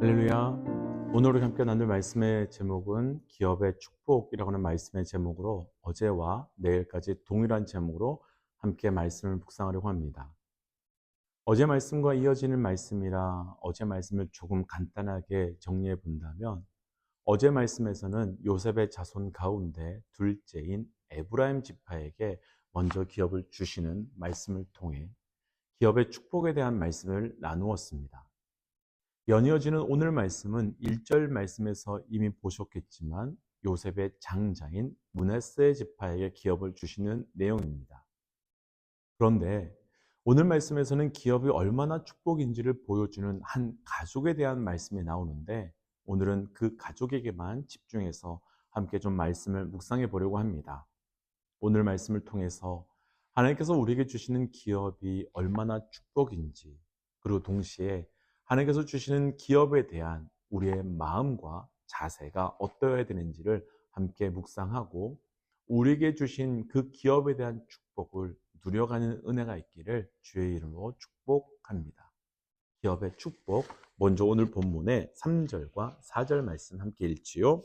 할렐루야. 오늘 우리 함께 나눌 말씀의 제목은 기업의 축복이라고 하는 말씀의 제목으로 어제와 내일까지 동일한 제목으로 함께 말씀을 묵상하려고 합니다. 어제 말씀과 이어지는 말씀이라 어제 말씀을 조금 간단하게 정리해 본다면 어제 말씀에서는 요셉의 자손 가운데 둘째인 에브라임 지파에게 먼저 기업을 주시는 말씀을 통해 기업의 축복에 대한 말씀을 나누었습니다. 연이어지는 오늘 말씀은 1절 말씀에서 이미 보셨겠지만 요셉의 장자인 므낫세 지파에게 기업을 주시는 내용입니다. 그런데 오늘 말씀에서는 기업이 얼마나 축복인지를 보여주는 한 가족에 대한 말씀이 나오는데 오늘은 그 가족에게만 집중해서 함께 좀 말씀을 묵상해 보려고 합니다. 오늘 말씀을 통해서 하나님께서 우리에게 주시는 기업이 얼마나 축복인지, 그리고 동시에 하나님께서 주시는 기업에 대한 우리의 마음과 자세가 어떠해야 되는지를 함께 묵상하고 우리에게 주신 그 기업에 대한 축복을 누려가는 은혜가 있기를 주의 이름으로 축복합니다. 기업의 축복, 먼저 오늘 본문의 3절과 4절 말씀 함께 읽지요.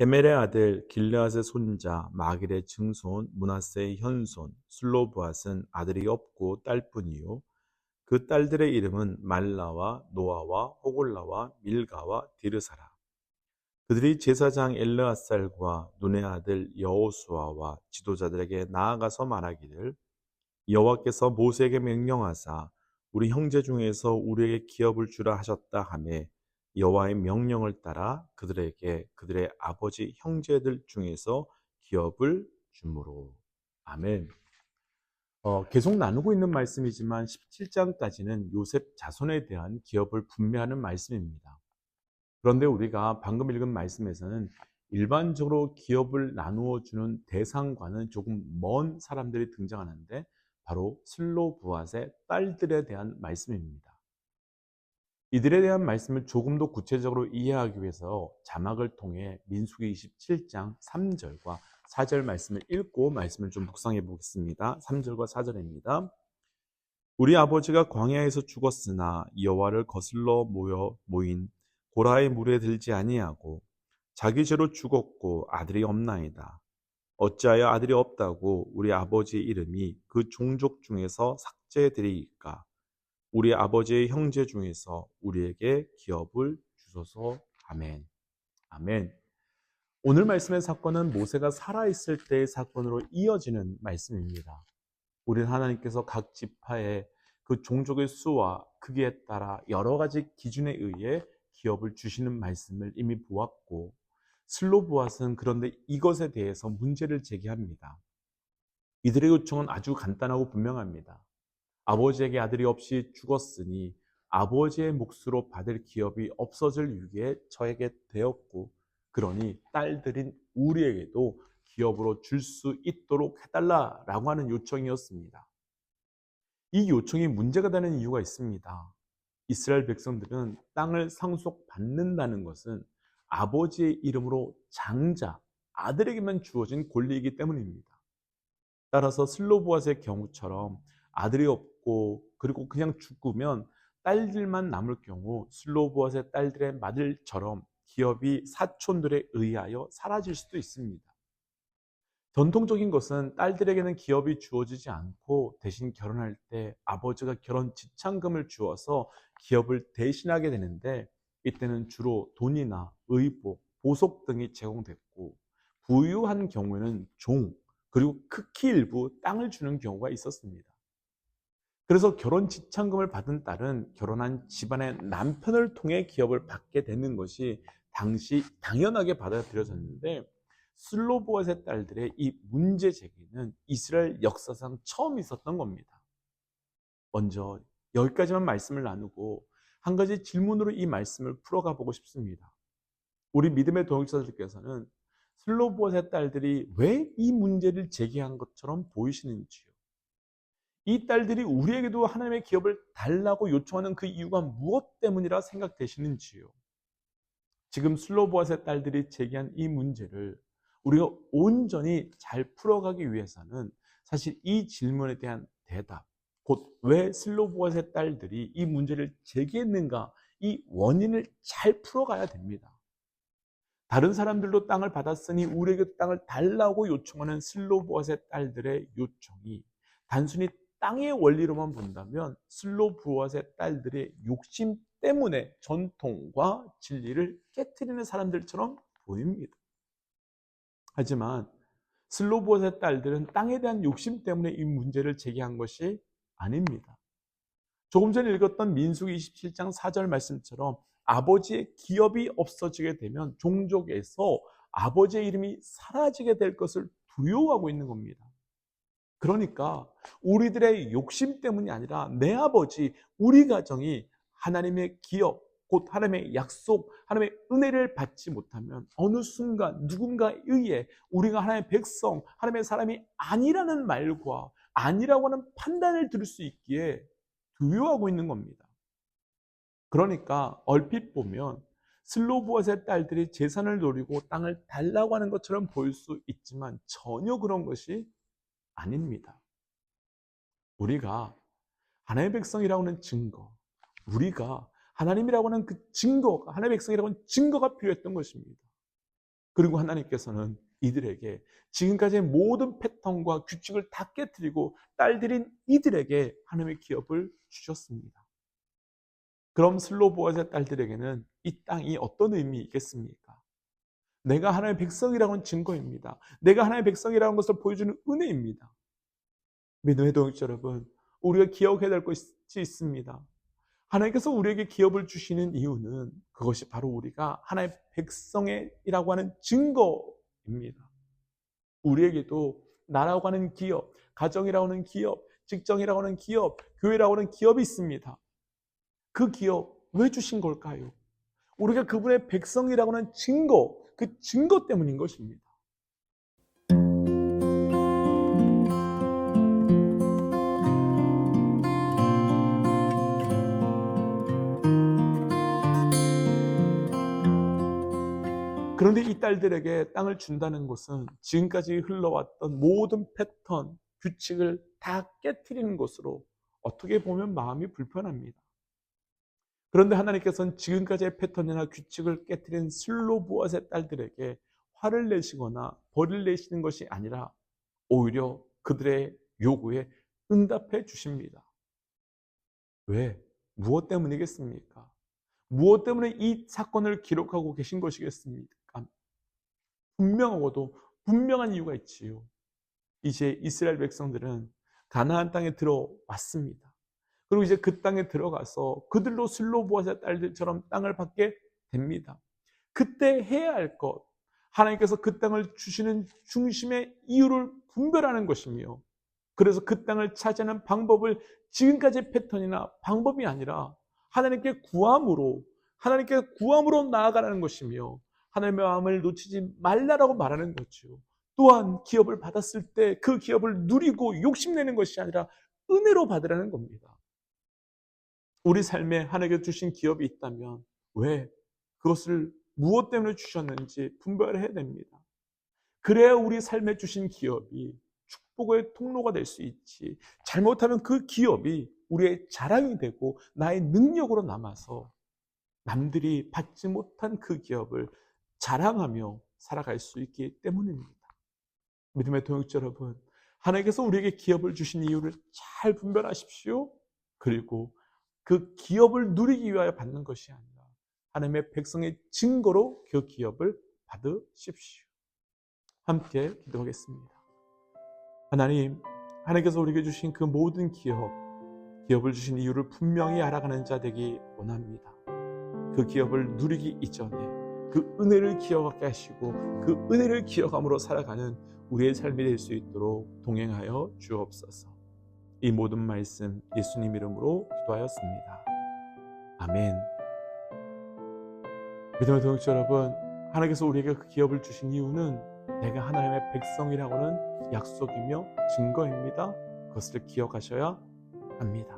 헤멜의 아들 길르앗의 손자 마길의 증손 므낫세의 현손 슬로브앗은 아들이 없고 딸뿐이요 그 딸들의 이름은 말라와 노아와 호골라와 밀가와 디르사라. 그들이 제사장 엘르앗살과 눈의 아들 여호수아와 지도자들에게 나아가서 말하기를 여호와께서 모세에게 명령하사 우리 형제 중에서 우리에게 기업을 주라 하셨다 하매 여호와의 명령을 따라 그들에게 그들의 아버지 형제들 중에서 기업을 주므로. 아멘. 계속 나누고 있는 말씀이지만 17장까지는 요셉 자손에 대한 기업을 분배하는 말씀입니다. 그런데 우리가 방금 읽은 말씀에서는 일반적으로 기업을 나누어 주는 대상과는 조금 먼 사람들이 등장하는데 바로 슬로브앗의 딸들에 대한 말씀입니다. 이들에 대한 말씀을 조금 더 구체적으로 이해하기 위해서 자막을 통해 민수기 27장 3절과 4절 말씀을 읽고 말씀을 좀 묵상해 보겠습니다. 3절과 4절입니다. 우리 아버지가 광야에서 죽었으나 여호와를 거슬러 모인 고라의 물에 들지 아니하고 자기 죄로 죽었고 아들이 없나이다. 어찌하여 아들이 없다고 우리 아버지의 이름이 그 종족 중에서 삭제되리이까? 우리 아버지의 형제 중에서 우리에게 기업을 주소서. 아멘. 아멘. 오늘 말씀의 사건은 모세가 살아있을 때의 사건으로 이어지는 말씀입니다. 우리는 하나님께서 각 지파의 그 종족의 수와 크기에 따라 여러 가지 기준에 의해 기업을 주시는 말씀을 이미 보았고, 슬로브앗은 그런데 이것에 대해서 문제를 제기합니다. 이들의 요청은 아주 간단하고 분명합니다. 아버지에게 아들이 없이 죽었으니 아버지의 몫으로 받을 기업이 없어질 위기에 처하게 되었고, 그러니 딸들인 우리에게도 기업으로 줄 수 있도록 해달라라고 하는 요청이었습니다. 이 요청이 문제가 되는 이유가 있습니다. 이스라엘 백성들은 땅을 상속받는다는 것은 아버지의 이름으로 장자, 아들에게만 주어진 권리이기 때문입니다. 따라서 슬로보앗의 경우처럼 아들이 없고 그리고 그냥 죽으면 딸들만 남을 경우 슬로보앗의 딸들의 마들처럼 기업이 사촌들에 의하여 사라질 수도 있습니다. 전통적인 것은 딸들에게는 기업이 주어지지 않고 대신 결혼할 때 아버지가 결혼 지참금을 주어서 기업을 대신하게 되는데, 이때는 주로 돈이나 의복, 보석 등이 제공됐고 부유한 경우에는 종, 그리고 극히 일부 땅을 주는 경우가 있었습니다. 그래서 결혼 지참금을 받은 딸은 결혼한 집안의 남편을 통해 기업을 받게 되는 것이 당시 당연하게 받아들여졌는데, 슬로보앗의 딸들의 이 문제 제기는 이스라엘 역사상 처음 있었던 겁니다. 먼저 여기까지만 말씀을 나누고 한 가지 질문으로 이 말씀을 풀어가 보고 싶습니다. 우리 믿음의 동역자들께서는 슬로보앗의 딸들이 왜 이 문제를 제기한 것처럼 보이시는지요? 이 딸들이 우리에게도 하나님의 기업을 달라고 요청하는 그 이유가 무엇 때문이라 생각되시는지요? 지금 슬로보앗의 딸들이 제기한 이 문제를 우리가 온전히 잘 풀어가기 위해서는 사실 이 질문에 대한 대답, 곧 왜 슬로보앗의 딸들이 이 문제를 제기했는가, 이 원인을 잘 풀어가야 됩니다. 다른 사람들도 땅을 받았으니 우리에게 땅을 달라고 요청하는 슬로보아스의 딸들의 요청이 단순히 땅의 원리로만 본다면 슬로보아스의 딸들의 욕심 때문에 전통과 진리를 깨트리는 사람들처럼 보입니다. 하지만 슬로보아스의 딸들은 땅에 대한 욕심 때문에 이 문제를 제기한 것이 아닙니다. 조금 전에 읽었던 민수기 27장 4절 말씀처럼 아버지의 기업이 없어지게 되면 종족에서 아버지의 이름이 사라지게 될 것을 두려워하고 있는 겁니다. 그러니까 우리들의 욕심 때문이 아니라 내 아버지, 우리 가정이 하나님의 기업, 곧 하나님의 약속, 하나님의 은혜를 받지 못하면 어느 순간 누군가에 의해 우리가 하나님의 백성, 하나님의 사람이 아니라는 말과 아니라고 하는 판단을 들을 수 있기에 두려워하고 있는 겁니다. 그러니까 얼핏 보면 슬로보아스의 딸들이 재산을 노리고 땅을 달라고 하는 것처럼 보일 수 있지만 전혀 그런 것이 아닙니다. 우리가 하나님의 백성이라고 하는 증거, 우리가 하나님이라고 하는 그 증거가, 하나님의 백성이라고 하는 증거가 필요했던 것입니다. 그리고 하나님께서는 이들에게 지금까지의 모든 패턴과 규칙을 다 깨뜨리고 딸들인 이들에게 하나님의 기업을 주셨습니다. 그럼 슬로보아스의 딸들에게는 이 땅이 어떤 의미이겠습니까? 내가 하나님의 백성이라고 하는 증거입니다. 내가 하나님의 백성이라는 것을 보여주는 은혜입니다. 믿음의 동역자 여러분, 우리가 기억해야 될 것이 있습니다. 하나님께서 우리에게 기업을 주시는 이유는 그것이 바로 우리가 하나님의 백성이라고 하는 증거입니다. 우리에게도 나라고 하는 기업, 가정이라고 하는 기업, 직장이라고 하는 기업, 교회라고 하는 기업이 있습니다. 그 기업 왜 주신 걸까요? 우리가 그분의 백성이라고 하는 증거, 그 증거 때문인 것입니다. 그런데 이 딸들에게 땅을 준다는 것은 지금까지 흘러왔던 모든 패턴, 규칙을 다 깨트리는 것으로 어떻게 보면 마음이 불편합니다. 그런데 하나님께서는 지금까지의 패턴이나 규칙을 깨트린 슬로보아스의 딸들에게 화를 내시거나 벌을 내시는 것이 아니라 오히려 그들의 요구에 응답해 주십니다. 왜? 무엇 때문이겠습니까? 무엇 때문에 이 사건을 기록하고 계신 것이겠습니까? 분명하고도 분명한 이유가 있지요. 이제 이스라엘 백성들은 가나안 땅에 들어왔습니다. 그리고 이제 그 땅에 들어가서 그들로 슬로보아스의 딸들처럼 땅을 받게 됩니다. 그때 해야 할 것, 하나님께서 그 땅을 주시는 중심의 이유를 분별하는 것이며, 그래서 그 땅을 차지하는 방법을 지금까지의 패턴이나 방법이 아니라 하나님께 구함으로 나아가라는 것이며, 하나님의 마음을 놓치지 말라라고 말하는 거죠. 또한 기업을 받았을 때 그 기업을 누리고 욕심내는 것이 아니라 은혜로 받으라는 겁니다. 우리 삶에 하나님께서 주신 기업이 있다면 왜 그것을 무엇 때문에 주셨는지 분별해야 됩니다. 그래야 우리 삶에 주신 기업이 축복의 통로가 될 수 있지, 잘못하면 그 기업이 우리의 자랑이 되고 나의 능력으로 남아서 남들이 받지 못한 그 기업을 자랑하며 살아갈 수 있기 때문입니다. 믿음의 동역자 여러분, 하나님께서 우리에게 기업을 주신 이유를 잘 분별하십시오. 그리고 그 기업을 누리기 위하여 받는 것이 아니라 하나님의 백성의 증거로 그 기업을 받으십시오. 함께 기도하겠습니다. 하나님께서 우리에게 주신 그 모든 기업을 주신 이유를 분명히 알아가는 자 되기 원합니다. 그 기업을 누리기 이전에 그 은혜를 기억하게 하시고 그 은혜를 기억함으로 살아가는 우리의 삶이 될 수 있도록 동행하여 주옵소서. 이 모든 말씀 예수님 이름으로 기도하였습니다. 아멘. 믿음의 동역자 여러분, 하나님께서 우리에게 그 기업을 주신 이유는 내가 하나님의 백성이라고는 약속이며 증거입니다. 그것을 기억하셔야 합니다.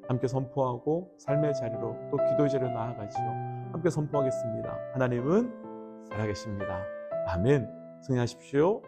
함께 선포하고 삶의 자리로 또 기도의 자리로 나아가지요. 함께 선포하겠습니다. 하나님은 살아계십니다. 아멘. 승리하십시오.